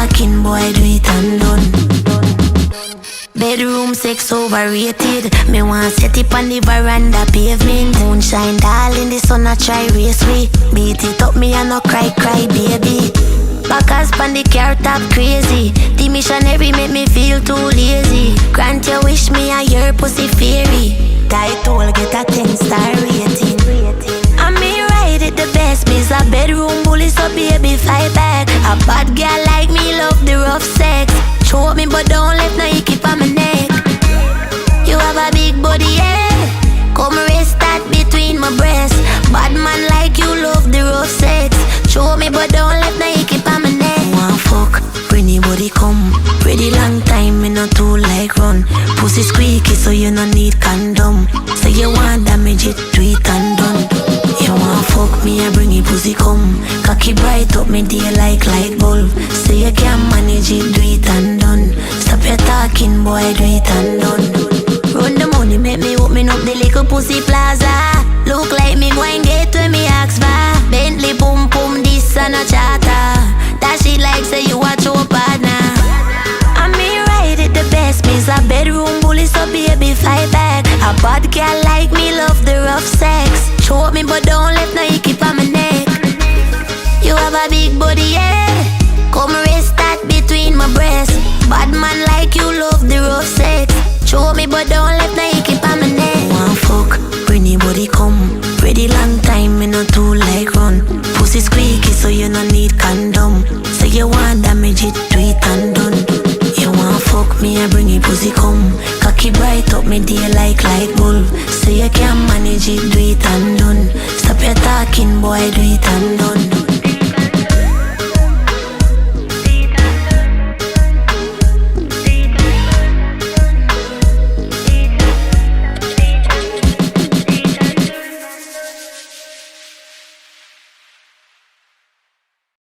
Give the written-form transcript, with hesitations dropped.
talking, boy, do it and done. Bedroom sex overrated. Me want set it on the veranda pavement. Moonshine, darling, the sun a try race me. Beat it up, me a no cry, baby. Backaz pan the car top crazy. The missionary make me feel too lazy. Grant your wish, me a your pussy fairy. Title get a 10-star rating. I me ride it the best. Me's a bedroom bully, so baby fight back. A bad girl like me love the rough sex. Show me but don't let no hickey on my neck. You have a big body, yeah. Come rest that between my breasts. Bad man like you love the rough sex. Show me but don't let no hickey on my neck. One fuck, bring anybody come. Pretty long time, me not too like run. Pussy squeaky, so you no need condom. So you want damage it, do it and done. You want fuck me, I bring it pussy come. Cocky bright up me day like light bulb. So you can't manage it, do it and done. Stop your talking, boy, do it and done. Run the money, make me open up the little pussy plaza. Look like me going get when me ask for. Bentley boom boom, this and a charter. That shit like say you watch your partner. I me ride it the best. Me's a bedroom bully, so baby fight back. A bad girl like me love the rough sex. Show me but don't let no hickey on my neck. You have a big body, yeah. Come rest that between my breasts. Bad man like you love the rough sex. Show me but don't let no hickey on my neck. One fuck, bring anybody come. Pretty long time, me not too like run. Pussy squeaky, so you no need condom. So you want damage it, do it and done. You want fuck me, I bring it pussy come. Cocky bright up me day like light bulb. So you can't manage it, do it and done. Stop your talking, boy, do it and done.